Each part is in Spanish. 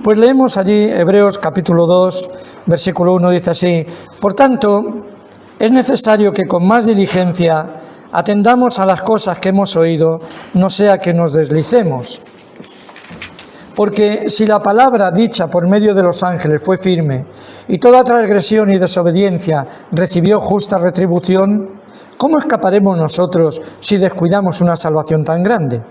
Pues leemos allí Hebreos capítulo 2, versículo 1, dice así: por tanto, es necesario que con más diligencia atendamos a las cosas que hemos oído, no sea que nos deslicemos. Porque si la palabra dicha por medio de los ángeles fue firme, y toda transgresión y desobediencia recibió justa retribución, ¿cómo escaparemos nosotros si descuidamos una salvación tan grande?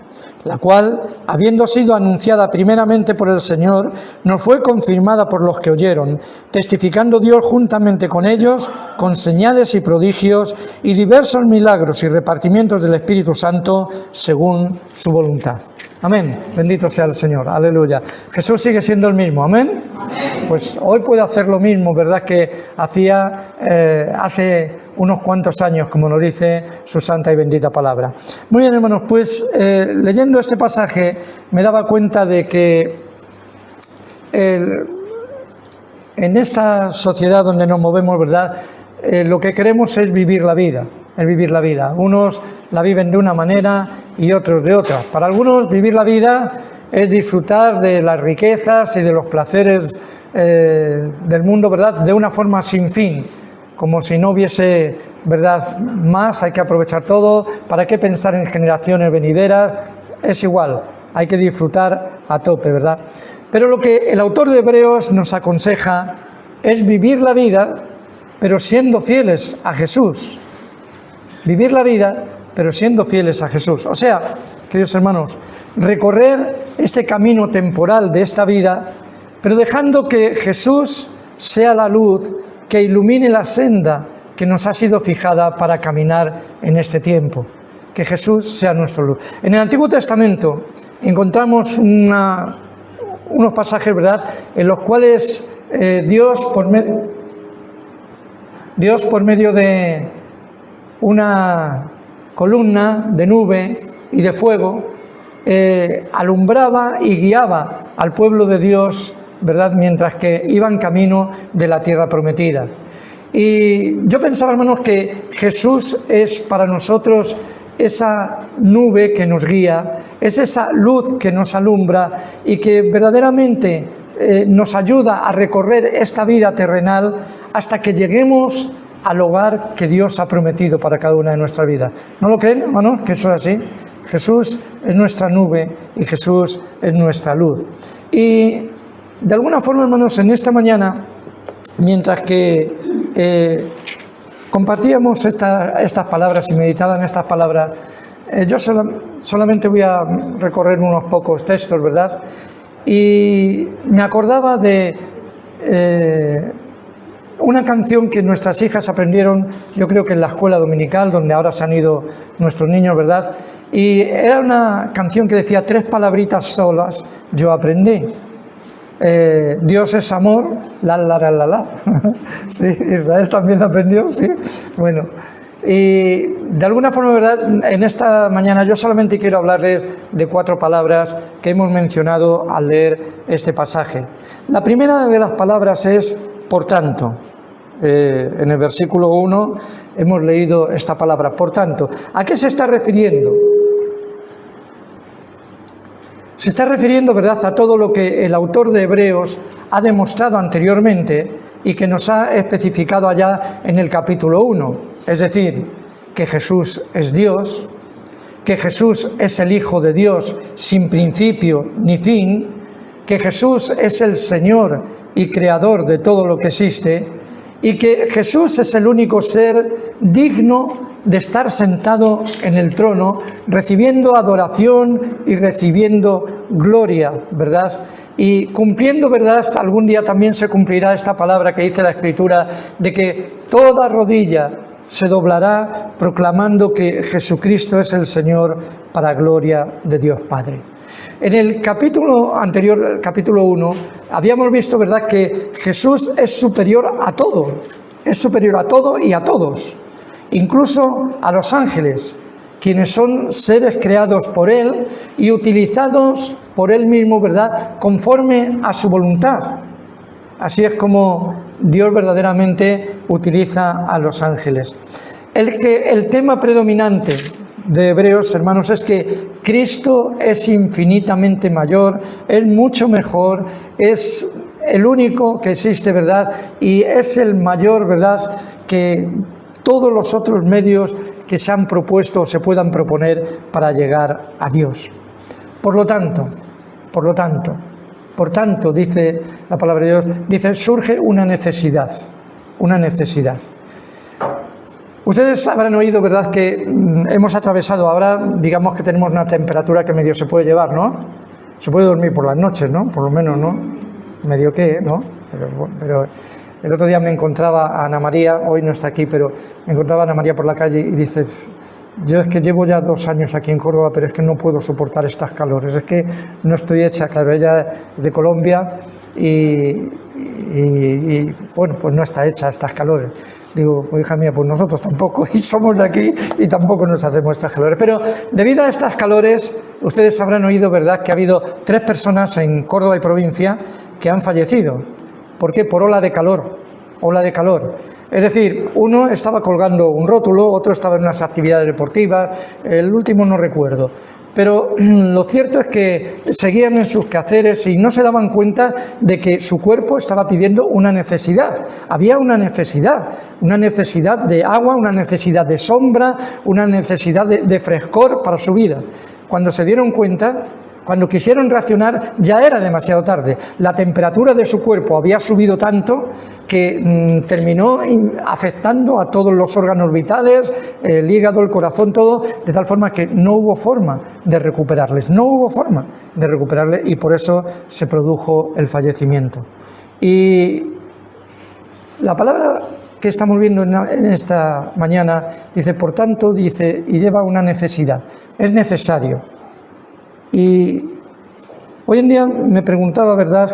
La cual, habiendo sido anunciada primeramente por el Señor, nos fue confirmada por los que oyeron, testificando Dios juntamente con ellos, con señales y prodigios, y diversos milagros y repartimientos del Espíritu Santo, según su voluntad. Amén. Bendito sea el Señor. Aleluya. Jesús sigue siendo el mismo. Amén. Amén. Pues hoy puede hacer lo mismo, ¿verdad?, que hacía hace unos cuantos años, como nos dice su santa y bendita palabra. Muy bien, hermanos, pues leyendo este pasaje me daba cuenta de que en esta sociedad donde nos movemos, ¿verdad?, lo que queremos es vivir la vida. Es vivir la vida. Unos la viven de una manera y otros de otra. Para algunos vivir la vida es disfrutar de las riquezas y de los placeres del mundo, ¿verdad?, de una forma sin fin, como si no hubiese, ¿verdad?, más. Hay que aprovechar todo. ¿Para qué pensar en generaciones venideras? Es igual, hay que disfrutar a tope, ¿verdad? Pero lo que el autor de Hebreos nos aconseja es vivir la vida, pero siendo fieles a Jesús. Vivir la vida, pero siendo fieles a Jesús. O sea, queridos hermanos, recorrer este camino temporal de esta vida, pero dejando que Jesús sea la luz que ilumine la senda que nos ha sido fijada para caminar en este tiempo. Que Jesús sea nuestra luz. En el Antiguo Testamento encontramos unos pasajes, ¿verdad?, en los cuales Dios por medio de una columna de nube y de fuego alumbraba y guiaba al pueblo de Dios, ¿verdad?, mientras que iban camino de la tierra prometida. Y yo pensaba, hermanos, que Jesús es para nosotros esa nube que nos guía, es esa luz que nos alumbra y que verdaderamente nos ayuda a recorrer esta vida terrenal hasta que lleguemos al hogar que Dios ha prometido para cada una de nuestras vidas. ¿No lo creen, hermanos, que eso es así? Jesús es nuestra nube y Jesús es nuestra luz. Y de alguna forma, hermanos, en esta mañana, mientras que compartíamos estas palabras y meditaba en estas palabras, yo solamente voy a recorrer unos pocos textos, ¿verdad? Y me acordaba de una canción que nuestras hijas aprendieron, yo creo que en la escuela dominical, donde ahora se han ido nuestros niños, ¿verdad? Y era una canción que decía 3 palabritas solas, yo aprendí. Dios es amor, la. Sí, Israel también aprendió, sí. Bueno, y de alguna forma, ¿verdad?, en esta mañana yo solamente quiero hablarles de 4 palabras que hemos mencionado al leer este pasaje. La primera de las palabras es por tanto. En el versículo 1 hemos leído esta palabra, por tanto. ¿A qué se está refiriendo? Se está refiriendo, ¿verdad?, a todo lo que el autor de Hebreos ha demostrado anteriormente y que nos ha especificado allá en el capítulo 1. Es decir, que Jesús es Dios, que Jesús es el Hijo de Dios sin principio ni fin, que Jesús es el Señor y Creador de todo lo que existe, y que Jesús es el único ser digno de estar sentado en el trono, recibiendo adoración y recibiendo gloria, ¿verdad? Y cumpliendo, ¿verdad?, algún día también se cumplirá esta palabra que dice la Escritura, de que toda rodilla se doblará proclamando que Jesucristo es el Señor para gloria de Dios Padre. En el capítulo anterior, el capítulo 1, habíamos visto, ¿verdad?, que Jesús es superior a todo y a todos, incluso a los ángeles, quienes son seres creados por Él y utilizados por Él mismo, ¿verdad?, conforme a su voluntad. Así es como Dios verdaderamente utiliza a los ángeles. El tema predominante de Hebreos, hermanos, es que Cristo es infinitamente mayor, es mucho mejor, es el único que existe, ¿verdad? Y es el mayor, ¿verdad?, que todos los otros medios que se han propuesto o se puedan proponer para llegar a Dios. Por tanto, dice la palabra de Dios, dice, surge una necesidad. Ustedes habrán oído, ¿verdad?, que hemos atravesado ahora, digamos que tenemos una temperatura que medio se puede llevar, ¿no? Se puede dormir por las noches, ¿no? Por lo menos, ¿no? Medio que, ¿no? Pero el otro día me encontraba a Ana María, hoy no está aquí, pero me encontraba a Ana María por la calle y dice, yo es que llevo ya 2 años aquí en Córdoba, pero es que no puedo soportar estas calores, es que no estoy hecha, claro, ella es de Colombia y bueno, pues no está hecha a estas calores. Digo, pues hija mía, pues nosotros tampoco, y somos de aquí y tampoco nos hacemos estas calores. Pero debido a estas calores, ustedes habrán oído, ¿verdad?, que ha habido 3 personas en Córdoba y provincia que han fallecido. ¿Por qué? Por ola de calor. Es decir, uno estaba colgando un rótulo, otro estaba en unas actividades deportivas, el último no recuerdo. Pero lo cierto es que seguían en sus quehaceres y no se daban cuenta de que su cuerpo estaba pidiendo una necesidad. Había una necesidad de agua, una necesidad de sombra, una necesidad de frescor para su vida. Cuando se dieron cuenta, cuando quisieron reaccionar, ya era demasiado tarde. La temperatura de su cuerpo había subido tanto que terminó afectando a todos los órganos vitales, el hígado, el corazón, todo, de tal forma que no hubo forma de recuperarles. Y por eso se produjo el fallecimiento. Y la palabra que estamos viendo en esta mañana dice, por tanto, dice, y lleva una necesidad. Es necesario. Y hoy en día me preguntaba, ¿verdad?,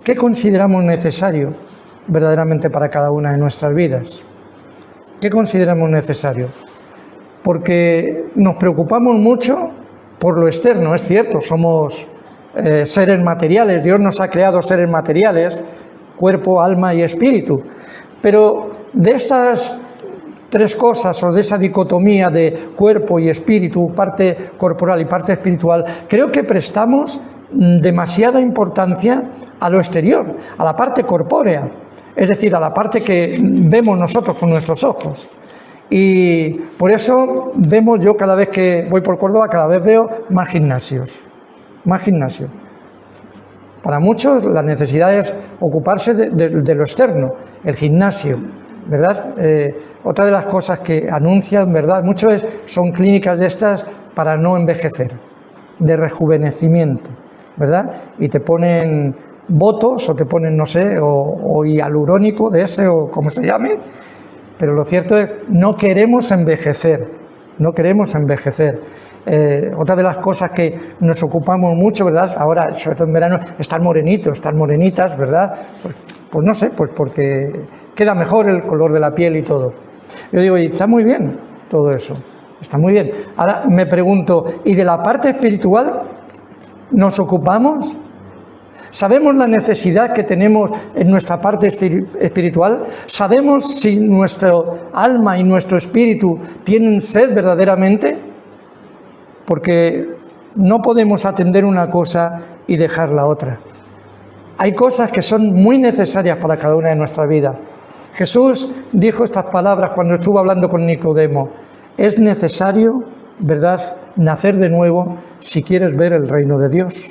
¿qué consideramos necesario verdaderamente para cada una de nuestras vidas? ¿Qué consideramos necesario? Porque nos preocupamos mucho por lo externo, es cierto, somos seres materiales, Dios nos ha creado seres materiales, cuerpo, alma y espíritu, pero de esas 3 cosas, o de esa dicotomía de cuerpo y espíritu, parte corporal y parte espiritual, creo que prestamos demasiada importancia a lo exterior, a la parte corpórea, es decir, a la parte que vemos nosotros con nuestros ojos. Y por eso vemos, yo cada vez que voy por Córdoba, cada vez veo más gimnasios. Para muchos la necesidad es ocuparse de lo externo, el gimnasio, ¿verdad? Otra de las cosas que anuncian, ¿verdad?, muchos son clínicas de estas para no envejecer, de rejuvenecimiento, ¿verdad? Y te ponen botox o te ponen, no sé, o hialurónico de ese o como se llame, pero lo cierto es que no queremos envejecer. Otra de las cosas que nos ocupamos mucho, ¿verdad?, ahora, sobre todo en verano, estar morenitos, estar morenitas, ¿verdad? Pues no sé, pues porque queda mejor el color de la piel y todo. Yo digo, y está muy bien todo eso, está muy bien. Ahora me pregunto, ¿y de la parte espiritual nos ocupamos? ¿Sabemos la necesidad que tenemos en nuestra parte espiritual? ¿Sabemos si nuestro alma y nuestro espíritu tienen sed verdaderamente? Porque no podemos atender una cosa y dejar la otra. Hay cosas que son muy necesarias para cada una de nuestras vidas. Jesús dijo estas palabras cuando estuvo hablando con Nicodemo. Es necesario, ¿verdad?, nacer de nuevo si quieres ver el reino de Dios.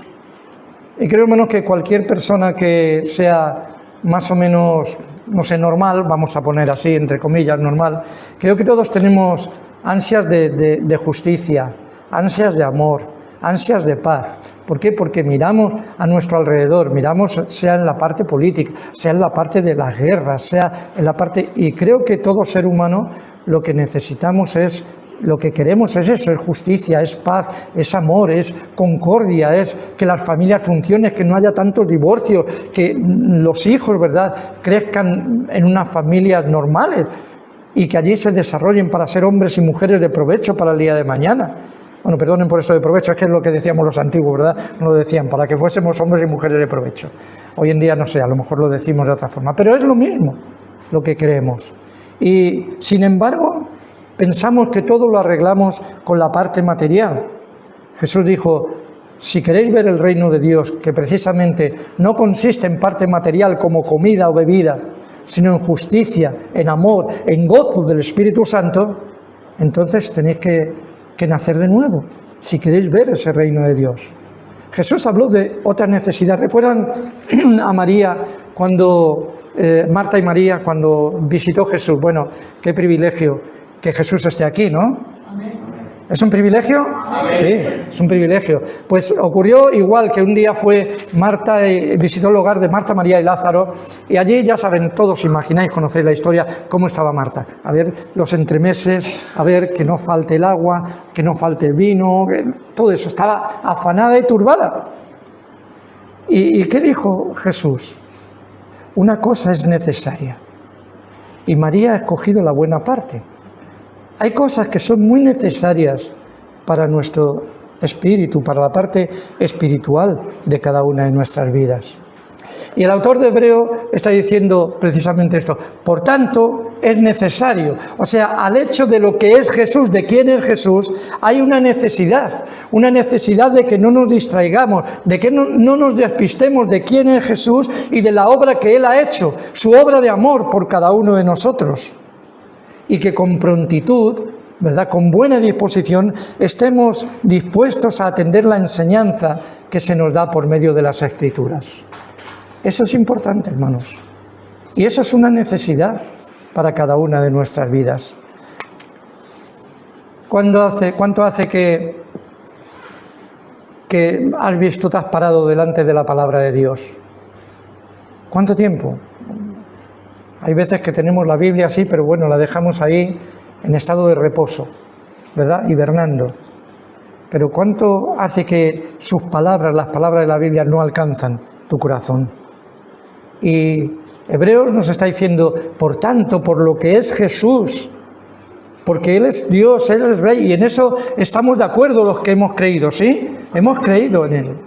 Y creo, hermanos, que cualquier persona que sea más o menos, no sé, normal, vamos a poner así, entre comillas, normal, creo que todos tenemos ansias de justicia, ansias de amor, ansias de paz. ¿Por qué? Porque miramos a nuestro alrededor, miramos sea en la parte política, sea en la parte de las guerras, sea en la parte... Y creo que todo ser humano lo que necesitamos es, lo que queremos es eso, es justicia, es paz, es amor, es concordia, es que las familias funcionen, que no haya tantos divorcios, que los hijos, ¿verdad?, crezcan en unas familias normales y que allí se desarrollen para ser hombres y mujeres de provecho para el día de mañana. Bueno, perdonen por eso de provecho, es que es lo que decíamos los antiguos, ¿verdad? No lo decían, para que fuésemos hombres y mujeres de provecho. Hoy en día, no sé, a lo mejor lo decimos de otra forma, pero es lo mismo lo que creemos. Y, sin embargo, pensamos que todo lo arreglamos con la parte material. Jesús dijo, si queréis ver el reino de Dios, que precisamente no consiste en parte material como comida o bebida, sino en justicia, en amor, en gozo del Espíritu Santo, entonces tenéis que nacer de nuevo, si queréis ver ese reino de Dios. Jesús habló de otra necesidad. ¿Recuerdan a María cuando, Marta y María, cuando visitó Jesús? Bueno, qué privilegio que Jesús esté aquí, ¿no? ¿Es un privilegio? Sí, es un privilegio. Pues ocurrió igual que un día fue Marta y visitó el hogar de Marta, María y Lázaro, y allí ya saben, todos imagináis, conocéis la historia, cómo estaba Marta. A ver los entremeses, a ver que no falte el agua, que no falte el vino, todo eso. Estaba afanada y turbada. ¿Y qué dijo Jesús? Una cosa es necesaria, y María ha escogido la buena parte. Hay cosas que son muy necesarias para nuestro espíritu, para la parte espiritual de cada una de nuestras vidas. Y el autor de Hebreo está diciendo precisamente esto. Por tanto, es necesario. O sea, al hecho de lo que es Jesús, de quién es Jesús, hay una necesidad de que no nos distraigamos, de que no nos despistemos de quién es Jesús y de la obra que Él ha hecho, su obra de amor por cada uno de nosotros. Y que con prontitud, ¿verdad?, con buena disposición, estemos dispuestos a atender la enseñanza que se nos da por medio de las Escrituras. Eso es importante, hermanos. Y eso es una necesidad para cada una de nuestras vidas. ¿Cuánto hace que has visto, te has parado delante de la palabra de Dios? ¿Cuánto tiempo? Hay veces que tenemos la Biblia así, pero bueno, la dejamos ahí en estado de reposo, ¿verdad? Hibernando. Pero ¿cuánto hace que sus palabras, las palabras de la Biblia, no alcanzan tu corazón? Y Hebreos nos está diciendo, por tanto, por lo que es Jesús, porque Él es Dios, Él es Rey, y en eso estamos de acuerdo los que hemos creído, ¿sí? Hemos creído en Él.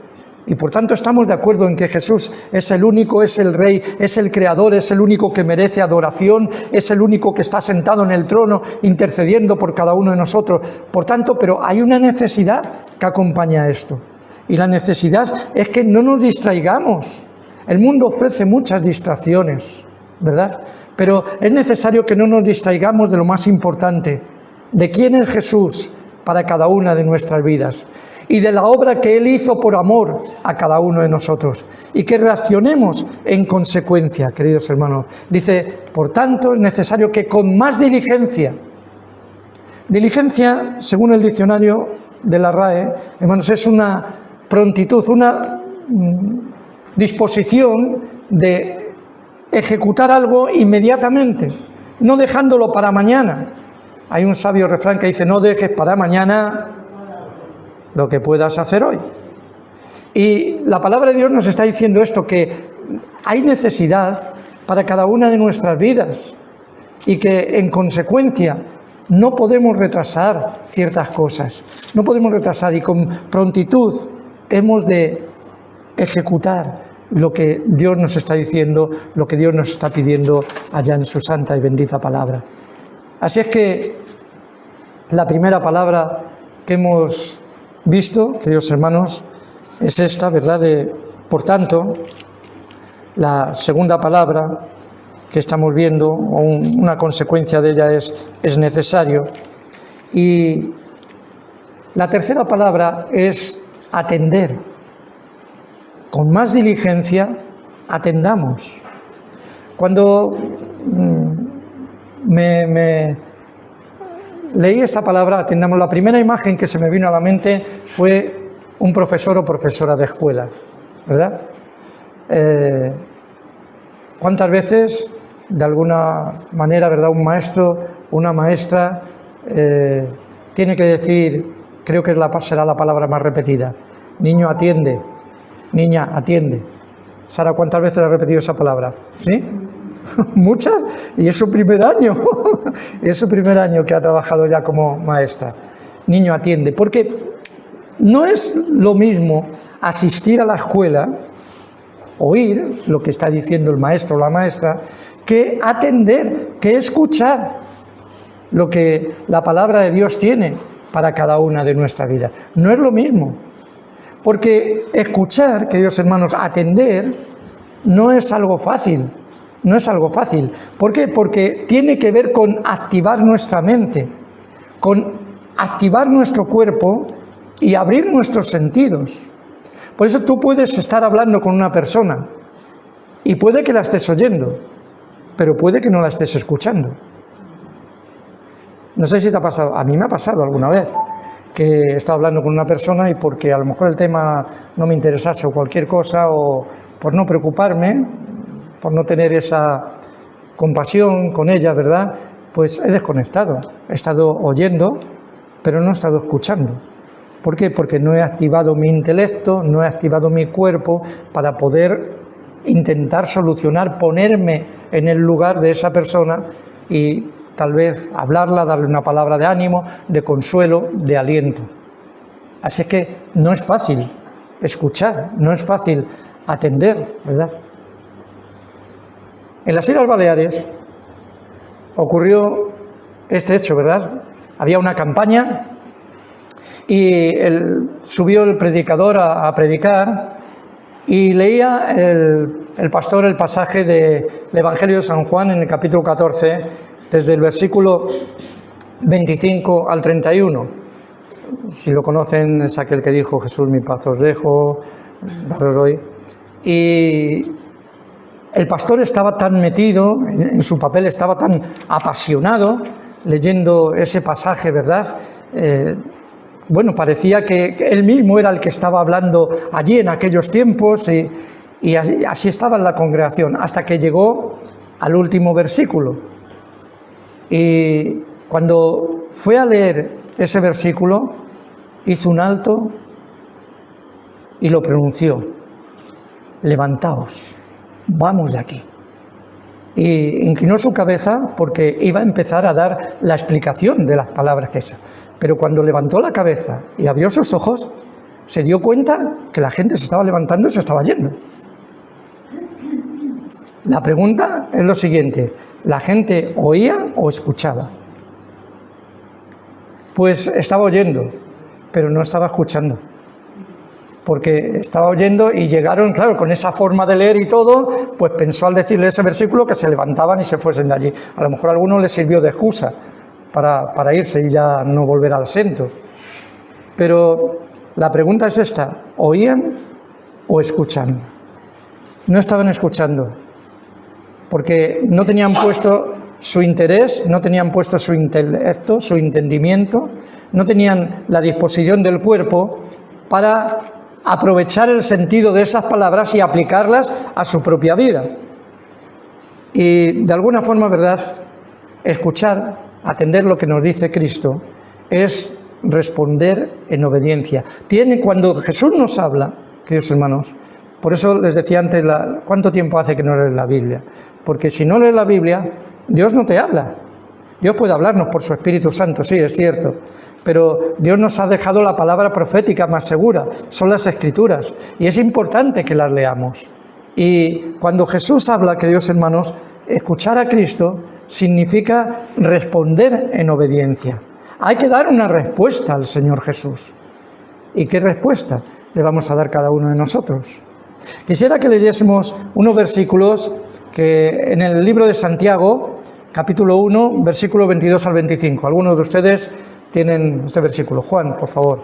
Y por tanto estamos de acuerdo en que Jesús es el único, es el Rey, es el Creador, es el único que merece adoración, es el único que está sentado en el trono intercediendo por cada uno de nosotros. Por tanto, pero hay una necesidad que acompaña a esto. Y la necesidad es que no nos distraigamos. El mundo ofrece muchas distracciones, ¿verdad? Pero es necesario que no nos distraigamos de lo más importante, de quién es Jesús para cada una de nuestras vidas. Y de la obra que Él hizo por amor a cada uno de nosotros. Y que reaccionemos en consecuencia, queridos hermanos. Dice, por tanto, es necesario que con más diligencia, según el diccionario de la RAE, hermanos, es una prontitud, una disposición de ejecutar algo inmediatamente, no dejándolo para mañana. Hay un sabio refrán que dice, no dejes para mañana lo que puedas hacer hoy. Y la palabra de Dios nos está diciendo esto, que hay necesidad para cada una de nuestras vidas y que en consecuencia no podemos retrasar ciertas cosas, no podemos retrasar, y con prontitud hemos de ejecutar lo que Dios nos está diciendo, lo que Dios nos está pidiendo allá en su santa y bendita palabra. Así es que la primera palabra que hemos visto, queridos hermanos, es esta, ¿verdad? Por tanto, la segunda palabra que estamos viendo, o una consecuencia de ella, es necesario. Y la tercera palabra es atender. Con más diligencia, atendamos. Cuando me leí esta palabra, atendamos, la primera imagen que se me vino a la mente fue un profesor o profesora de escuela, ¿verdad? ¿Cuántas veces, de alguna manera, ¿verdad?, un maestro, una maestra, tiene que decir, creo que será la palabra más repetida, niño atiende, niña atiende? Sara, ¿cuántas veces ha repetido esa palabra? ¿Sí? Muchas, y es su primer año, es su primer año que ha trabajado ya como maestra. Niño atiende, porque no es lo mismo asistir a la escuela, oír lo que está diciendo el maestro o la maestra, que atender, que escuchar lo que la palabra de Dios tiene para cada una de nuestras vidas. No es lo mismo, porque escuchar, queridos hermanos, atender, no es algo fácil, no es algo fácil. ¿Por qué? Porque tiene que ver con activar nuestra mente, con activar nuestro cuerpo y abrir nuestros sentidos. Por eso tú puedes estar hablando con una persona y puede que la estés oyendo, pero puede que no la estés escuchando. No sé si te ha pasado, a mí me ha pasado alguna vez, que he estado hablando con una persona y porque a lo mejor el tema no me interesase o cualquier cosa, o por no preocuparme, por no tener esa compasión con ella, ¿verdad? Pues he desconectado, he estado oyendo, pero no he estado escuchando. ¿Por qué? Porque no he activado mi intelecto, no he activado mi cuerpo para poder intentar solucionar, ponerme en el lugar de esa persona y tal vez hablarla, darle una palabra de ánimo, de consuelo, de aliento. Así es que no es fácil escuchar, no es fácil atender, ¿verdad? En las Islas Baleares ocurrió este hecho, ¿verdad? Había una campaña y subió el predicador a predicar y leía el pastor el pasaje del Evangelio de San Juan en el capítulo 14, desde el versículo 25 al 31. Si lo conocen, es aquel que dijo: Jesús, mi paz os dejo, daros hoy. Y el pastor estaba tan metido en su papel, estaba tan apasionado leyendo ese pasaje, ¿verdad? Bueno, parecía que él mismo era el que estaba hablando allí en aquellos tiempos y así estaba en la congregación, hasta que llegó al último versículo. Y cuando fue a leer ese versículo, hizo un alto y lo pronunció: levantaos, vamos de aquí. Y inclinó su cabeza porque iba a empezar a dar la explicación de las palabras que hizo. Pero cuando levantó la cabeza y abrió sus ojos, se dio cuenta que la gente se estaba levantando y se estaba yendo. La pregunta es lo siguiente: ¿la gente oía o escuchaba? Pues estaba oyendo, pero no estaba escuchando. Porque estaba oyendo y llegaron, claro, con esa forma de leer y todo, pues pensó al decirle ese versículo que se levantaban y se fuesen de allí. A lo mejor a alguno le sirvió de excusa para irse y ya no volver al asiento. Pero la pregunta es esta: ¿oían o escuchan? No estaban escuchando, porque no tenían puesto su interés, no tenían puesto su intelecto, su entendimiento, no tenían la disposición del cuerpo para aprovechar el sentido de esas palabras y aplicarlas a su propia vida. Y de alguna forma, ¿verdad?, escuchar, atender lo que nos dice Cristo, es responder en obediencia. Cuando Jesús nos habla, queridos hermanos, por eso les decía antes, ¿cuánto tiempo hace que no lees la Biblia? Porque si no lees la Biblia, Dios no te habla. Dios puede hablarnos por su Espíritu Santo, sí, es cierto, pero Dios nos ha dejado la palabra profética más segura, son las Escrituras, y es importante que las leamos. Y cuando Jesús habla, queridos hermanos, escuchar a Cristo significa responder en obediencia. Hay que dar una respuesta al Señor Jesús. ¿Y qué respuesta le vamos a dar cada uno de nosotros? Quisiera que leyésemos unos versículos que en el libro de Santiago, capítulo 1, versículo 22 al 25. Algunos de ustedes tienen este versículo. Juan, por favor.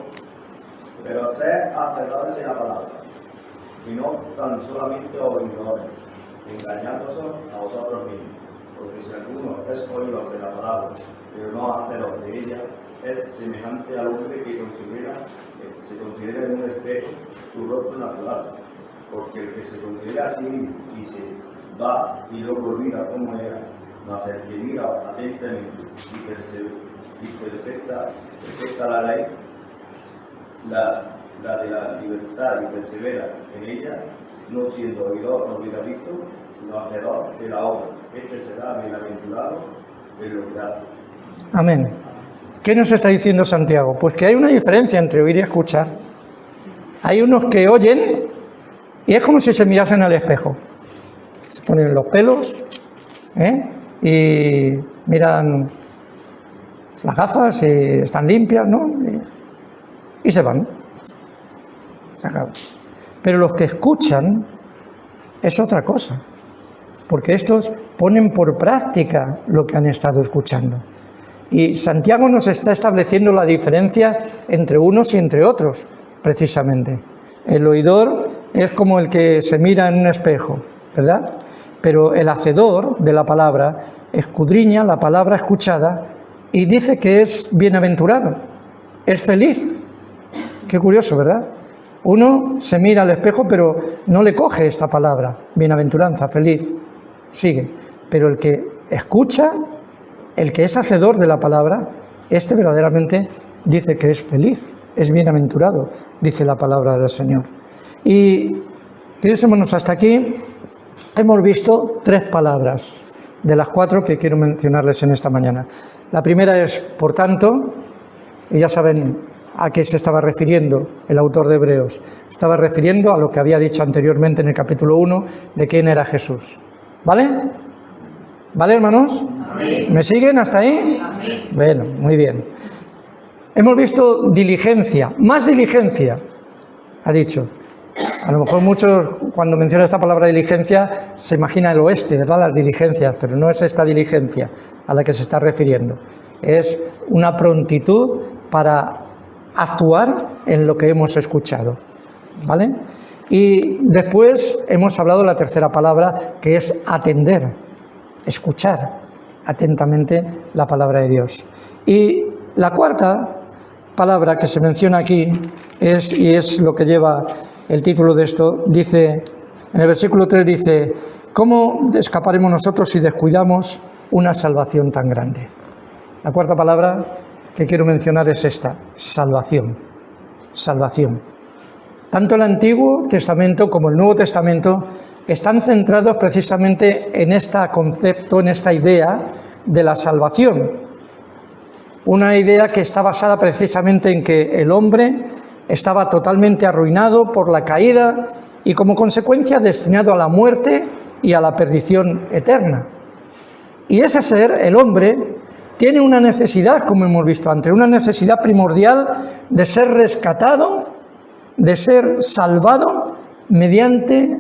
Pero sed hacedores de la palabra, y no tan solamente oidores, engañándoos a vosotros mismos. Porque si alguno es oidor de la palabra, pero no hacedor de ella, es semejante al hombre que se considera en un espejo su rostro natural. Porque el que se considera a sí mismo y se va y luego olvida cómo era, mas el que mira atentamente y perfecta la ley, la de la libertad, y persevera en ella, no siendo oidor olvidadizo, sino hacedor de la obra. Este será bienaventurado en lo que hace. Amén. ¿Qué nos está diciendo Santiago? Pues que hay una diferencia entre oír y escuchar. Hay unos que oyen y es como si se mirasen al espejo. Se ponen los pelos y miran las gafas están limpias, ¿no? Y se van. Se acaba. Pero los que escuchan es otra cosa, porque estos ponen por práctica lo que han estado escuchando. Y Santiago nos está estableciendo la diferencia entre unos y entre otros, precisamente. El oidor es como el que se mira en un espejo, ¿verdad? Pero el hacedor de la palabra escudriña la palabra escuchada y dice que es bienaventurado, es feliz. Qué curioso, ¿verdad? Uno se mira al espejo, pero no le coge esta palabra, bienaventuranza, feliz, sigue. Pero el que escucha, el que es hacedor de la palabra, este verdaderamente dice que es feliz, es bienaventurado, dice la palabra del Señor. Y, queridos hermanos, hasta aquí hemos visto 3 palabras, de las 4 que quiero mencionarles en esta mañana. La primera es, por tanto, y ya saben a qué se estaba refiriendo el autor de Hebreos. Estaba refiriendo a lo que había dicho anteriormente en el capítulo 1 de quién era Jesús. ¿Vale? ¿Vale, hermanos? Amén. ¿Me siguen hasta ahí? Amén. Bueno, muy bien. Hemos visto diligencia, más diligencia, ha dicho. A lo mejor muchos, cuando menciona esta palabra diligencia, se imagina el oeste, ¿verdad? Las diligencias, pero no es esta diligencia a la que se está refiriendo. Es una prontitud para actuar en lo que hemos escuchado, ¿vale? Y después hemos hablado de la tercera palabra, que es atender, escuchar atentamente la palabra de Dios. Y la cuarta palabra que se menciona aquí es, y es lo que lleva el título de esto, dice, en el versículo 3 dice, ¿cómo escaparemos nosotros si descuidamos una salvación tan grande? La cuarta palabra que quiero mencionar es esta, salvación, salvación. Tanto el Antiguo Testamento como el Nuevo Testamento están centrados precisamente en este concepto, en esta idea de la salvación. Una idea que está basada precisamente en que el hombre estaba totalmente arruinado por la caída y como consecuencia destinado a la muerte y a la perdición eterna. Y ese ser, el hombre, tiene una necesidad, como hemos visto antes, una necesidad primordial de ser rescatado, de ser salvado mediante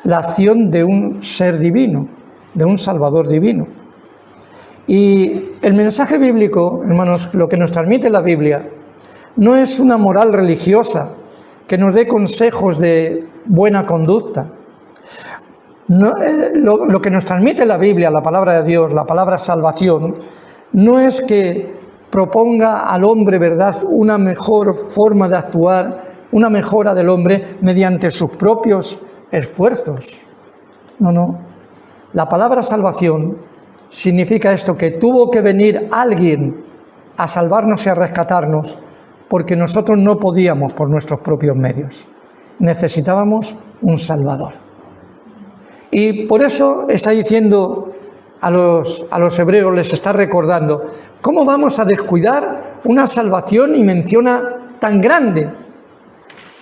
la acción de un ser divino, de un Salvador divino. Y el mensaje bíblico, hermanos, lo que nos transmite la Biblia, no es una moral religiosa que nos dé consejos de buena conducta. No, lo que nos transmite la Biblia, la palabra de Dios, la palabra salvación, no es que proponga al hombre, ¿verdad?, una mejor forma de actuar, una mejora del hombre mediante sus propios esfuerzos. No, no. La palabra salvación significa esto, que tuvo que venir alguien a salvarnos y a rescatarnos, porque nosotros no podíamos por nuestros propios medios. Necesitábamos un Salvador. Y por eso está diciendo a los hebreos, les está recordando, ¿cómo vamos a descuidar una salvación y menciona tan grande?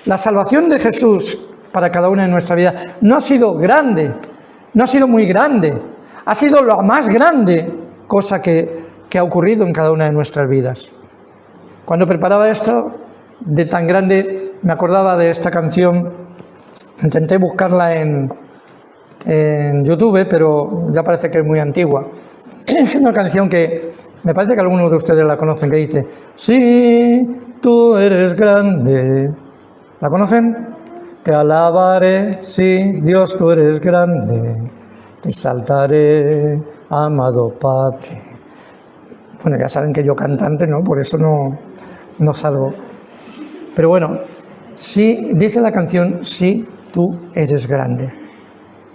La salvación de Jesús para cada una de nuestras vidas no ha sido grande, no ha sido muy grande, ha sido la más grande cosa que ha ocurrido en cada una de nuestras vidas. Cuando preparaba esto, de tan grande, me acordaba de esta canción, intenté buscarla en YouTube, pero ya parece que es muy antigua. Es una canción que me parece que algunos de ustedes la conocen, que dice, sí, tú eres grande. ¿La conocen? Te alabaré, sí, Dios, tú eres grande. Te exaltaré, amado Padre. Bueno, ya saben que yo cantante, ¿no? Por eso no salgo. Pero bueno, sí, dice la canción, sí, tú eres grande.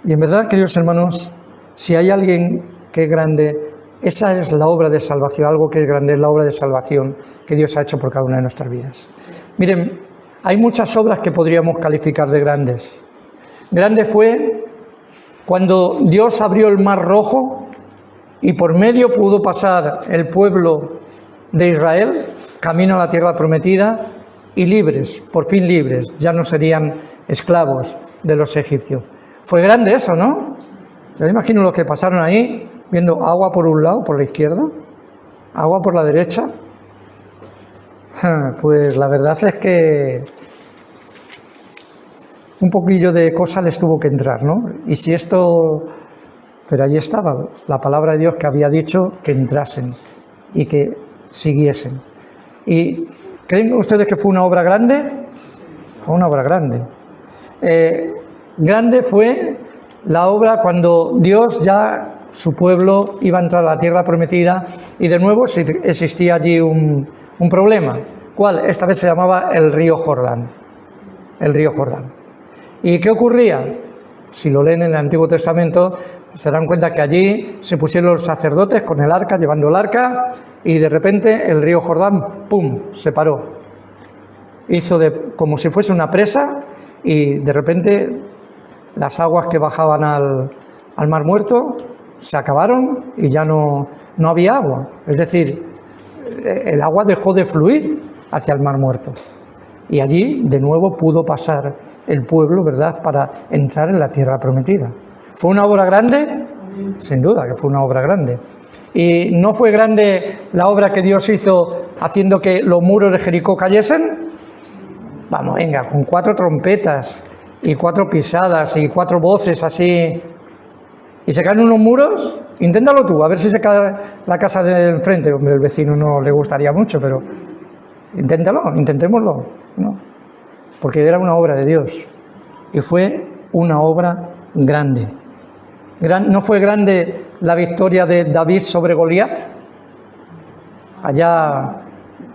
Y en verdad, queridos hermanos, si hay alguien que es grande, esa es la obra de salvación, algo que es grande, es la obra de salvación que Dios ha hecho por cada una de nuestras vidas. Miren, hay muchas obras que podríamos calificar de grandes. Grande fue cuando Dios abrió el Mar Rojo y por medio pudo pasar el pueblo de Israel camino a la tierra prometida y libres, por fin libres, ya no serían esclavos de los egipcios. Fue grande eso, ¿no? Yo me imagino los que pasaron ahí, viendo agua por un lado, por la izquierda. agua por la derecha. Pues la verdad es que un poquillo de cosa les tuvo que entrar, ¿no? Y si esto... Pero allí estaba la palabra de Dios que había dicho que entrasen y que siguiesen. ¿Y creen ustedes que fue una obra grande? Fue una obra grande. Grande fue la obra cuando Dios ya, su pueblo, iba a entrar a la tierra prometida y de nuevo existía allí un problema. ¿Cuál? Esta vez se llamaba el río Jordán. El río Jordán. ¿Y qué ocurría? Si lo leen en el Antiguo Testamento, se dan cuenta que allí se pusieron los sacerdotes con el arca, llevando el arca, y de repente el río Jordán, ¡pum!, se paró. Hizo como si fuese una presa, y de repente las aguas que bajaban al Mar Muerto se acabaron y ya no había agua. Es decir, el agua dejó de fluir hacia el Mar Muerto. Y allí de nuevo pudo pasar el pueblo, ¿verdad?, para entrar en la tierra prometida. ¿Fue una obra grande? Sin duda que fue una obra grande. ¿Y no fue grande la obra que Dios hizo haciendo que los muros de Jericó cayesen? Vamos, venga, con 4 trompetas y 4 pisadas y 4 voces así, y se caen unos muros. Inténtalo tú, a ver si se cae la casa del enfrente. Hombre, el vecino no le gustaría mucho, pero intentémoslo, ¿no? Porque era una obra de Dios y fue una obra grande. ¿No fue grande la victoria de David sobre Goliat? Allá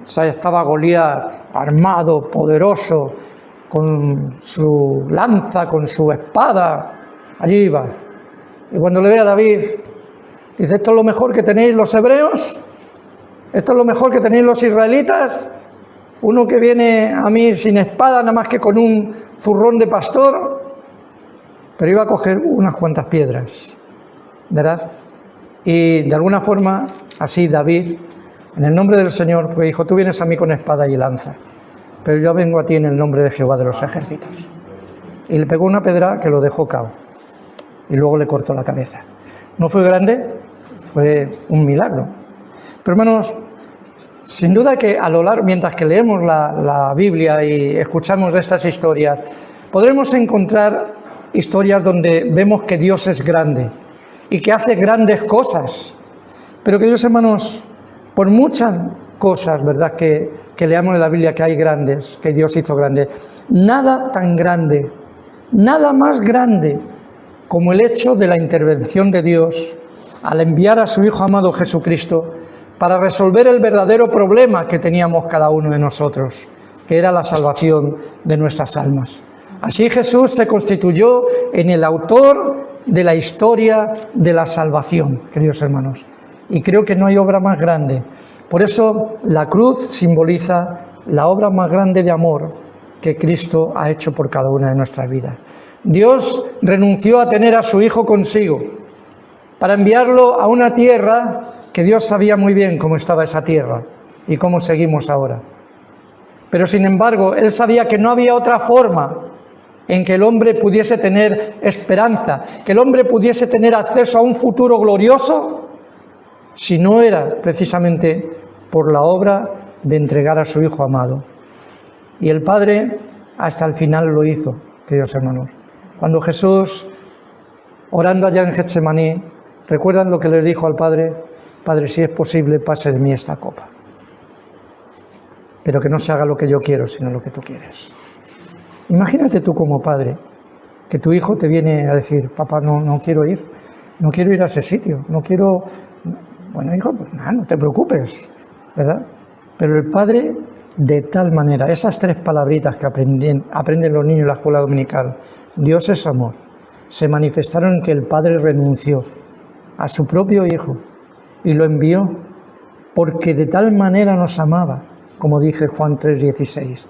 estaba Goliat armado, poderoso, con su lanza, con su espada, allí iba. Y cuando le ve a David, dice: ¿esto es lo mejor que tenéis los hebreos? ¿Esto es lo mejor que tenéis los israelitas? Uno que viene a mí sin espada, nada más que con un zurrón de pastor. Pero iba a coger unas cuantas piedras, ¿verdad? Y de alguna forma, así David, en el nombre del Señor, porque dijo: tú vienes a mí con espada y lanza, pero yo vengo a ti en el nombre de Jehová de los ejércitos. Y le pegó una pedra que lo dejó cao, y luego le cortó la cabeza. ¿No fue grande? Fue un milagro. Pero hermanos, sin duda que a lo largo, mientras que leemos la Biblia y escuchamos estas historias, podremos encontrar historias donde vemos que Dios es grande y que hace grandes cosas. Pero queridos hermanos, por muchas cosas, ¿verdad?, que leamos en la Biblia que hay grandes, que Dios hizo grandes, nada tan grande, nada más grande como el hecho de la intervención de Dios al enviar a su Hijo amado Jesucristo para resolver el verdadero problema que teníamos cada uno de nosotros, que era la salvación de nuestras almas. Así Jesús se constituyó en el autor de la historia de la salvación, queridos hermanos. Y creo que no hay obra más grande. Por eso la cruz simboliza la obra más grande de amor que Cristo ha hecho por cada una de nuestras vidas. Dios renunció a tener a su Hijo consigo para enviarlo a una tierra que Dios sabía muy bien cómo estaba esa tierra y cómo seguimos ahora. Pero sin embargo, Él sabía que no había otra forma en que el hombre pudiese tener esperanza, que el hombre pudiese tener acceso a un futuro glorioso, si no era precisamente por la obra de entregar a su Hijo amado. Y el Padre hasta el final lo hizo, queridos hermanos. Cuando Jesús, orando allá en Getsemaní, ¿recuerdan lo que le dijo al Padre? Padre, si es posible, pase de mí esta copa, pero que no se haga lo que yo quiero, sino lo que tú quieres. Imagínate tú como padre, que tu hijo te viene a decir: papá, no quiero ir a ese sitio, no quiero... Bueno, hijo, pues nada, no te preocupes, ¿verdad? Pero el padre, de tal manera, esas 3 palabritas que aprenden los niños en la escuela dominical, Dios es amor, se manifestaron en que el padre renunció a su propio hijo y lo envió porque de tal manera nos amaba, como dice Juan 3:16,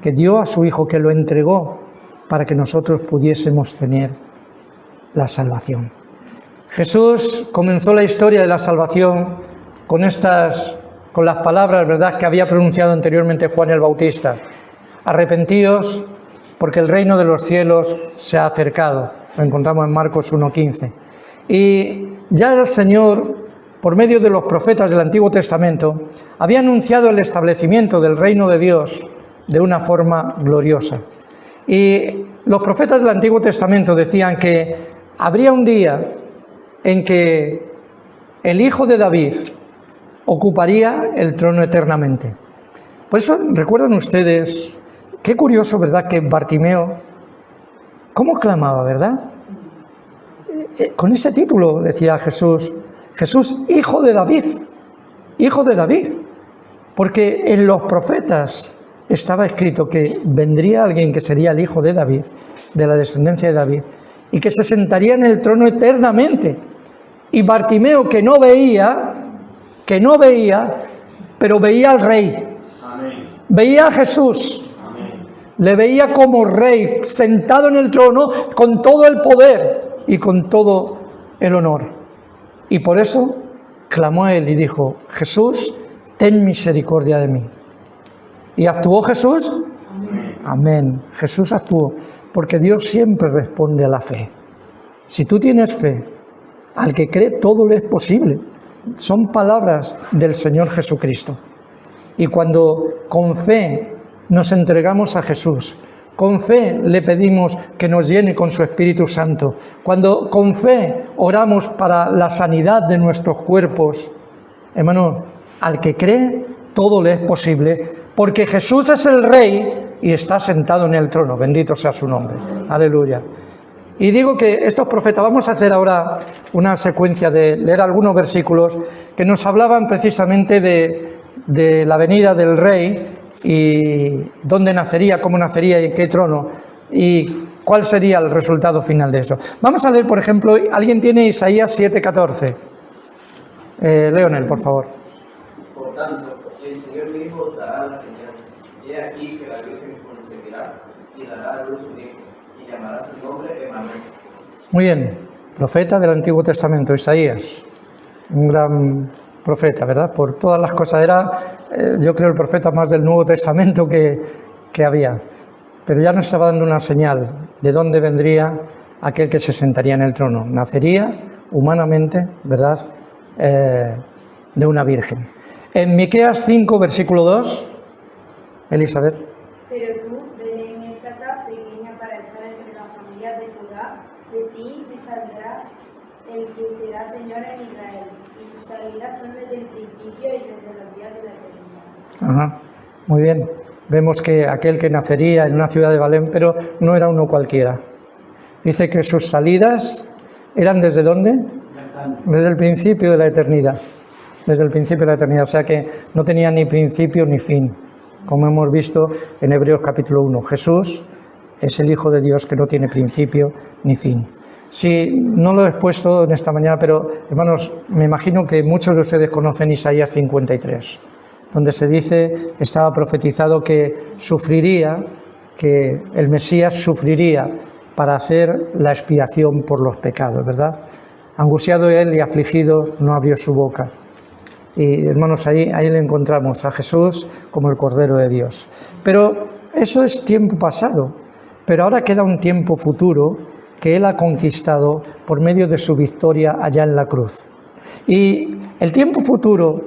que dio a su Hijo, que lo entregó para que nosotros pudiésemos tener la salvación. Jesús comenzó la historia de la salvación con las palabras, ¿verdad?, que había pronunciado anteriormente Juan el Bautista: arrepentíos porque el reino de los cielos se ha acercado. Lo encontramos en Marcos 1:15. Y ya el Señor por medio de los profetas del Antiguo Testamento, había anunciado el establecimiento del reino de Dios de una forma gloriosa. Y los profetas del Antiguo Testamento decían que habría un día en que el hijo de David ocuparía el trono eternamente. Por eso, ¿recuerdan ustedes? Qué curioso, ¿verdad?, que Bartimeo, ¿cómo clamaba, verdad? Con ese título decía Jesús, Jesús, hijo de David, hijo de David. Porque en los profetas estaba escrito que vendría alguien que sería el hijo de David, de la descendencia de David, y que se sentaría en el trono eternamente. Y Bartimeo, que no veía, pero veía al rey. Amén. Veía a Jesús. Amén. Le veía como rey, sentado en el trono, con todo el poder y con todo el honor. Y por eso clamó a él y dijo, Jesús, ten misericordia de mí. ¿Y actuó Jesús? Amén. Amén. Jesús actuó, porque Dios siempre responde a la fe. Si tú tienes fe, al que cree todo le es posible. Son palabras del Señor Jesucristo. Y cuando con fe nos entregamos a Jesús, con fe le pedimos que nos llene con su Espíritu Santo, cuando con fe oramos para la sanidad de nuestros cuerpos, hermano, al que cree todo le es posible, porque Jesús es el Rey y está sentado en el trono. Bendito sea su nombre. Aleluya. Y digo que estos profetas, vamos a hacer ahora una secuencia de leer algunos versículos que nos hablaban precisamente de la venida del Rey y dónde nacería, cómo nacería y en qué trono y cuál sería el resultado final de eso. Vamos a leer, por ejemplo, ¿alguien tiene Isaías 7:14? Leonel, por favor. Por tanto, el Señor mismo dará la señal. He aquí que la Virgen concebirá y dará a luz un hijo, y llamará su nombre Emmanuel. Muy bien, profeta del Antiguo Testamento, Isaías, un gran profeta, ¿verdad? Por todas las cosas, era, yo creo, el profeta más del Nuevo Testamento que había. Pero ya nos estaba dando una señal de dónde vendría aquel que se sentaría en el trono. Nacería humanamente, ¿verdad?, de una virgen. En Miqueas 5, versículo 2, Elizabeth. Pero tú, Belén Éfrata, pequeña para estar entre las familias de Judá, de ti me saldrá el que será Señor en Israel, y sus salidas son desde el principio y desde los días de la eternidad. Ajá, muy bien. Vemos que aquel que nacería en una ciudad de Belén, pero no era uno cualquiera. Dice que sus salidas eran ¿desde dónde? Desde el principio de la eternidad. Desde el principio de la eternidad, o sea que no tenía ni principio ni fin, como hemos visto en Hebreos capítulo 1. Jesús es el Hijo de Dios que no tiene principio ni fin. Sí, no lo he expuesto en esta mañana, pero hermanos, me imagino que muchos de ustedes conocen Isaías 53, donde se dice, estaba profetizado que sufriría, que el Mesías sufriría para hacer la expiación por los pecados, ¿verdad? Angustiado él y afligido no abrió su boca. Y hermanos, ahí le encontramos a Jesús como el Cordero de Dios. Pero eso es tiempo pasado, pero ahora queda un tiempo futuro que Él ha conquistado por medio de su victoria allá en la cruz. Y el tiempo futuro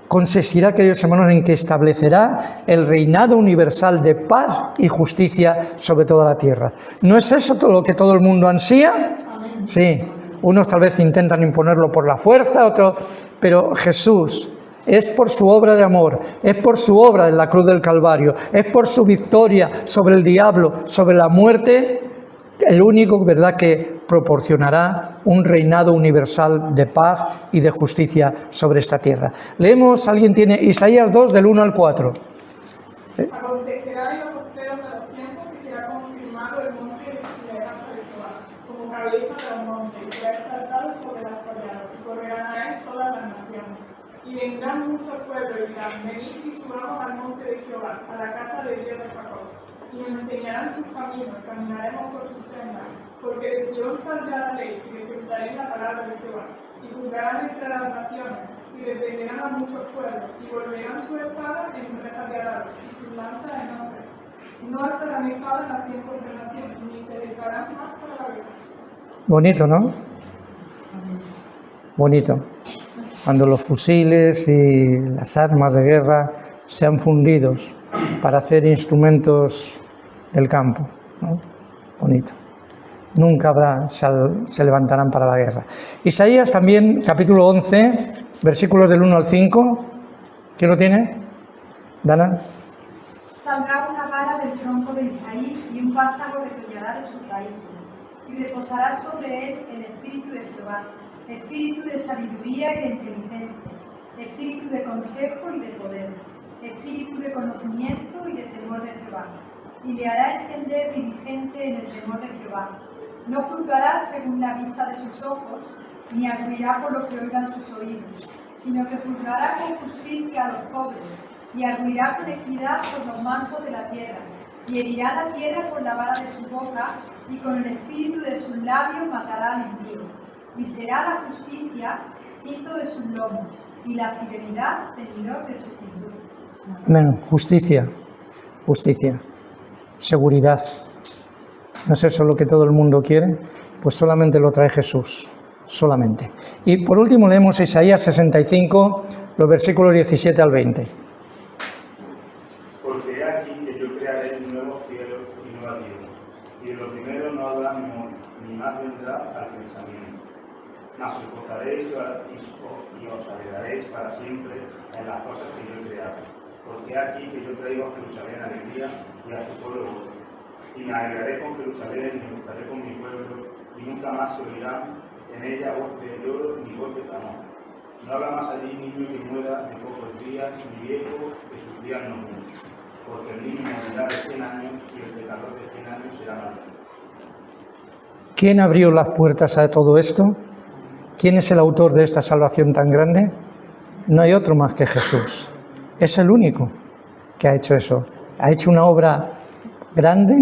consistirá, queridos hermanos, en que establecerá el reinado universal de paz y justicia sobre toda la tierra. ¿No es eso todo lo que todo el mundo ansía? Sí. Unos tal vez intentan imponerlo por la fuerza, otros, pero Jesús es por su obra de amor, es por su obra en la cruz del Calvario, es por su victoria sobre el diablo, sobre la muerte, el único, ¿verdad?, que proporcionará un reinado universal de paz y de justicia sobre esta tierra. Leemos, ¿alguien tiene Isaías 2 del 1 al 4? Acontecerá en los posteros de los tiempos que será confirmado el monte de la casa de Jehová, como cabeza de los montes, y será exaltado sobre las colladas, y correrán a él todas las naciones. Y vendrán muchos pueblos y dirán, venid y subamos al monte de Jehová, a la casa de Dios de Jacob. Y nos enseñarán sus caminos, caminaremos por sus sendas, porque de Sion saldrá la ley, y decretaré la palabra de Jehová. Y juzgarán entre las naciones, y defenderán a muchos pueblos, y volverán su espada en rejas de arado, y sus lanzas en hombres. No alzarán espada en las tiempos de nación, ni se dejarán más para la guerra. Bonito, ¿no? Bonito. cuando los fusiles y las armas de guerra sean fundidos para hacer instrumentos del campo, ¿no? Bonito. Nunca se levantarán para la guerra. Isaías también, capítulo 11, versículos del 1 al 5. ¿Quién lo tiene? Dana. Saldrá una vara del tronco de Isaí y un vástago retoñará de sus raíces, y reposará sobre él el espíritu de Jehová, espíritu de sabiduría y de inteligencia, espíritu de consejo y de poder, espíritu de conocimiento y de temor de Jehová, y le hará entender diligente en el temor de Jehová. No juzgará según la vista de sus ojos, ni arguirá por lo que oigan sus oídos, sino que juzgará con justicia a los pobres, y arguirá con equidad por los mansos de la tierra, y herirá la tierra con la vara de su boca, y con el espíritu de sus labios matará al impío. Y será la justicia cinto de sus lomos, y la fidelidad ceñidor de su cintura. Amén. Justicia, justicia, seguridad. ¿No es eso lo que todo el mundo quiere? Pues solamente lo trae Jesús, solamente. Y por último leemos Isaías 65, los versículos 17 al 20. Porque he aquí que yo crearé nuevos cielos y nueva tierra, y de lo primero no habrá memor, ni más vendrá al pensamiento. Mas os gozaréis y os alegraréis para siempre en las cosas que yo he creado. Porque he aquí que yo traigo a Jerusalén alegría y a su pueblo gozo. Y me alegraré con Jerusalén y me gozaré con mi pueblo, y nunca más se oirán en ella voz de lloro ni voz de clamor. No habrá más allí niño que muera de pocos días, ni viejo que sus días no muera. Porque el niño morirá de 100 años y el pecador de 100 años será maldito. ¿Quién abrió las puertas a todo esto? ¿Quién es el autor de esta salvación tan grande? No hay otro más que Jesús. Es el único que ha hecho eso. Ha hecho una obra grande,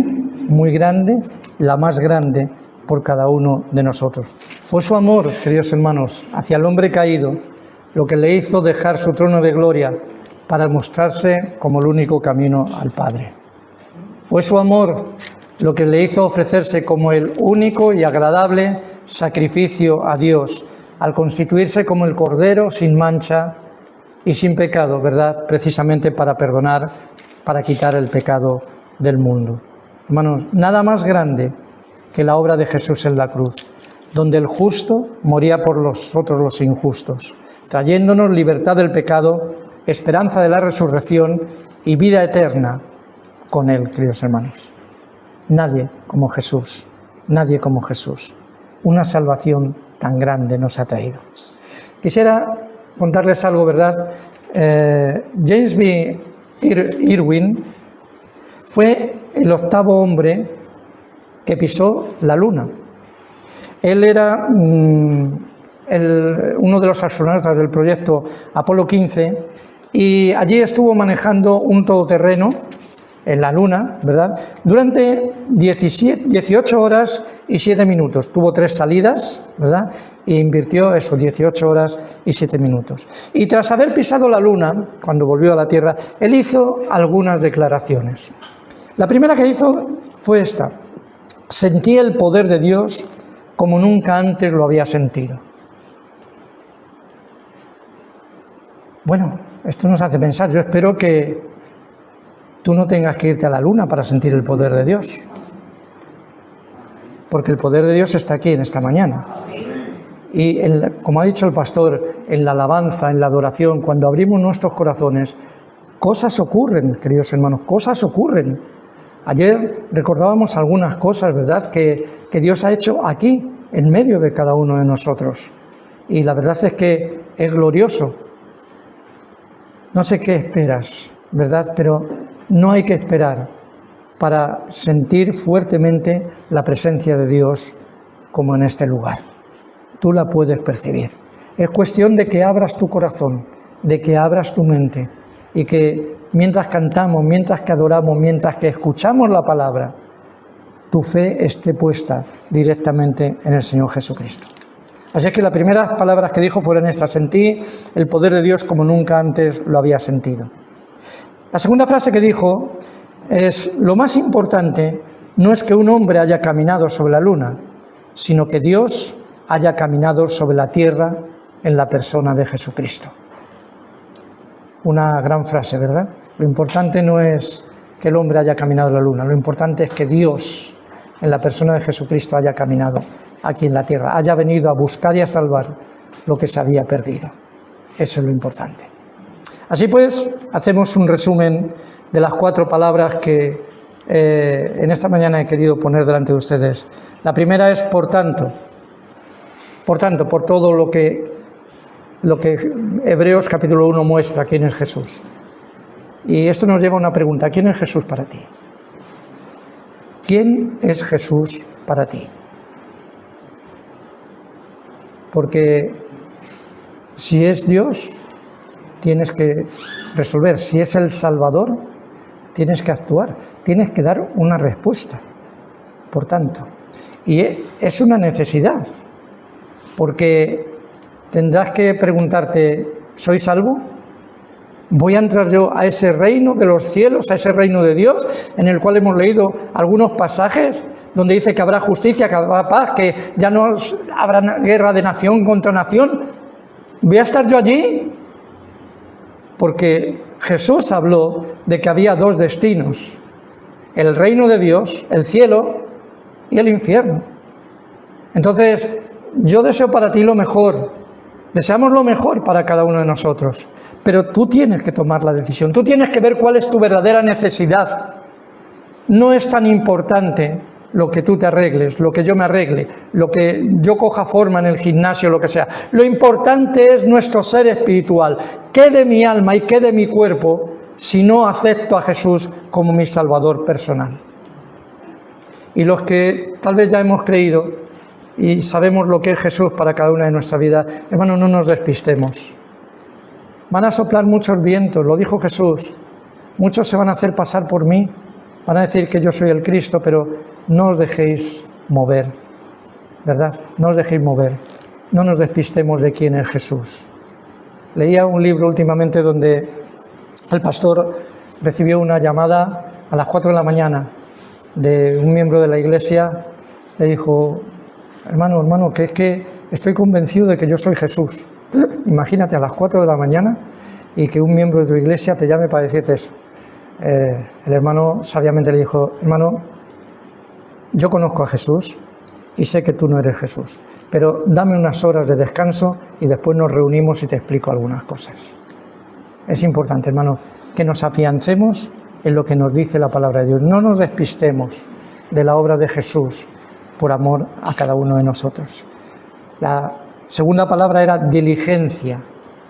muy grande, la más grande por cada uno de nosotros. Fue su amor, queridos hermanos, hacia el hombre caído, lo que le hizo dejar su trono de gloria para mostrarse como el único camino al Padre. Fue su amor lo que le hizo ofrecerse como el único y agradable sacrificio a Dios, al constituirse como el Cordero sin mancha y sin pecado, ¿verdad? Precisamente para perdonar, para quitar el pecado del mundo. Hermanos, nada más grande que la obra de Jesús en la cruz, donde el justo moría por nosotros los injustos, trayéndonos libertad del pecado, esperanza de la resurrección y vida eterna con Él, queridos hermanos. Nadie como Jesús, nadie como Jesús. Una salvación tan grande nos ha traído. Quisiera contarles algo, ¿verdad? James B. Irwin fue el 8º hombre que pisó la Luna. Él era uno de los astronautas del proyecto Apolo 15 y allí estuvo manejando un todoterreno en la Luna, ¿verdad? Durante 18 horas y 7 minutos. Tuvo 3 salidas, ¿verdad? E invirtió eso, 18 horas y 7 minutos. Y tras haber pisado la Luna, cuando volvió a la Tierra, él hizo algunas declaraciones. La primera que hizo fue esta: sentí el poder de Dios como nunca antes lo había sentido. Bueno, esto nos hace pensar. Yo espero que tú no tengas que irte a la Luna para sentir el poder de Dios, porque el poder de Dios está aquí en esta mañana. Y como ha dicho el pastor, en la alabanza, en la adoración, cuando abrimos nuestros corazones, cosas ocurren, queridos hermanos, cosas ocurren. Ayer recordábamos algunas cosas, ¿verdad?, que Dios ha hecho aquí, en medio de cada uno de nosotros. Y la verdad es que es glorioso. No sé qué esperas, ¿verdad?, pero no hay que esperar para sentir fuertemente la presencia de Dios como en este lugar. Tú la puedes percibir. Es cuestión de que abras tu corazón, de que abras tu mente y que mientras cantamos, mientras que adoramos, mientras que escuchamos la palabra, tu fe esté puesta directamente en el Señor Jesucristo. Así es que las primeras palabras que dijo fueron estas: sentí el poder de Dios como nunca antes lo había sentido. La segunda frase que dijo es: lo más importante no es que un hombre haya caminado sobre la Luna, sino que Dios haya caminado sobre la tierra en la persona de Jesucristo. Una gran frase, ¿verdad? Lo importante no es que el hombre haya caminado en la luna, lo importante es que Dios, en la persona de Jesucristo, haya caminado aquí en la tierra, haya venido a buscar y a salvar lo que se había perdido. Eso es lo importante. Así pues, hacemos un resumen de las 4 palabras que en esta mañana he querido poner delante de ustedes. La primera es por tanto, por todo lo que Hebreos capítulo 1 muestra quién es Jesús. Y esto nos lleva a una pregunta: ¿quién es Jesús para ti? ¿Quién es Jesús para ti? Porque si es Dios, tienes que resolver. Si es el Salvador, tienes que actuar, tienes que dar una respuesta. Por tanto, y es una necesidad, porque tendrás que preguntarte: ¿soy salvo? ¿Voy a entrar yo a ese reino de los cielos, a ese reino de Dios, en el cual hemos leído algunos pasajes donde dice que habrá justicia, que habrá paz, que ya no habrá guerra de nación contra nación? ¿Voy a estar yo allí? Porque Jesús habló de que había 2 destinos: el reino de Dios, el cielo, y el infierno. Entonces, yo deseo para ti lo mejor, deseamos lo mejor para cada uno de nosotros, pero tú tienes que tomar la decisión, tú tienes que ver cuál es tu verdadera necesidad. No es tan importante lo que tú te arregles, lo que yo me arregle, lo que yo coja forma en el gimnasio, lo que sea. Lo importante es nuestro ser espiritual. ¿Qué de mi alma y qué de mi cuerpo si no acepto a Jesús como mi Salvador personal? Y los que tal vez ya hemos creído y sabemos lo que es Jesús para cada una de nuestra vida, hermanos, no nos despistemos. Van a soplar muchos vientos, lo dijo Jesús. Muchos se van a hacer pasar por mí, van a decir que yo soy el Cristo, pero no os dejéis mover, ¿verdad? No os dejéis mover, no nos despistemos de quién es Jesús. Leía un libro últimamente donde el pastor recibió una llamada a las 4 de la mañana de un miembro de la iglesia. Le dijo: hermano, que es que estoy convencido de que yo soy Jesús. Imagínate, a las 4 de la mañana y que un miembro de tu iglesia te llame para decirte eso. El hermano sabiamente le dijo: hermano, yo conozco a Jesús y sé que tú no eres Jesús, pero dame unas horas de descanso y después nos reunimos y te explico algunas cosas. Es importante, hermano, que nos afiancemos en lo que nos dice la palabra de Dios. No nos despistemos de la obra de Jesús por amor a cada uno de nosotros. La segunda palabra era diligencia.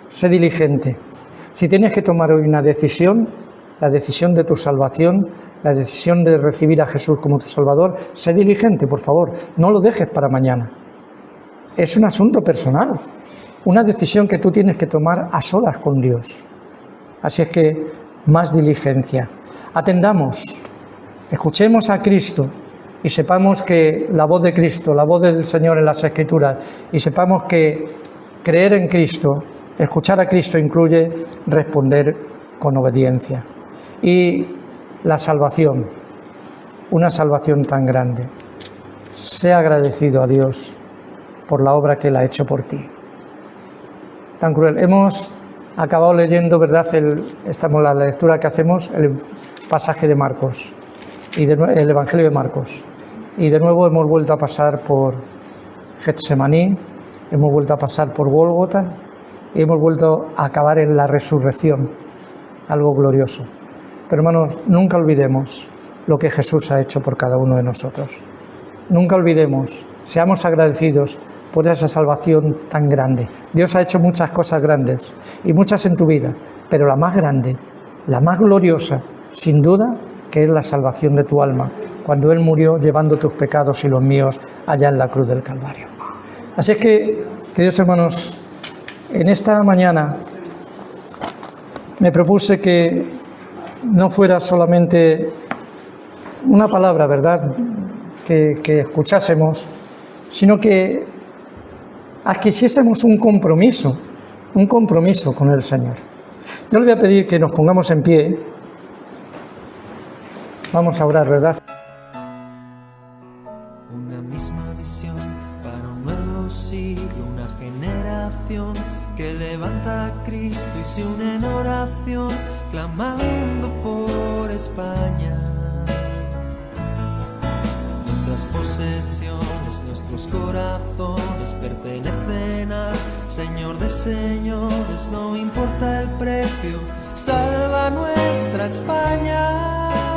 Sé diligente. Si tienes que tomar hoy una decisión, la decisión de tu salvación, la decisión de recibir a Jesús como tu Salvador, sé diligente, por favor. No lo dejes para mañana. Es un asunto personal, una decisión que tú tienes que tomar a solas con Dios. Así es que más diligencia. Atendamos, escuchemos a Cristo y sepamos que la voz de Cristo, la voz del Señor en las Escrituras, y sepamos que creer en Cristo, escuchar a Cristo incluye responder con obediencia. Y la salvación, una salvación tan grande. Sé agradecido a Dios por la obra que Él ha hecho por ti. Tan cruel. Hemos acabado leyendo, ¿verdad? La lectura que hacemos, el pasaje de Marcos, y el Evangelio de Marcos. Y de nuevo hemos vuelto a pasar por Getsemaní, hemos vuelto a pasar por Gólgota, y hemos vuelto a acabar en la resurrección, algo glorioso. Pero hermanos, nunca olvidemos lo que Jesús ha hecho por cada uno de nosotros. Nunca olvidemos, seamos agradecidos por esa salvación tan grande. Dios ha hecho muchas cosas grandes y muchas en tu vida, pero la más grande, la más gloriosa, sin duda, que es la salvación de tu alma, cuando Él murió llevando tus pecados y los míos allá en la cruz del Calvario. Así es que, queridos hermanos, en esta mañana me propuse que no fuera solamente una palabra, ¿verdad?, que escuchásemos, sino que adquiriésemos un compromiso con el Señor. Yo le voy a pedir que nos pongamos en pie. Vamos a orar, ¿verdad? Una misma visión para un nuevo siglo una generación que levanta a Cristo y se une en oración, clamando por España. Nuestras posesiones, nuestros corazones pertenecen al Señor de señores, no importa el precio, salva nuestra España.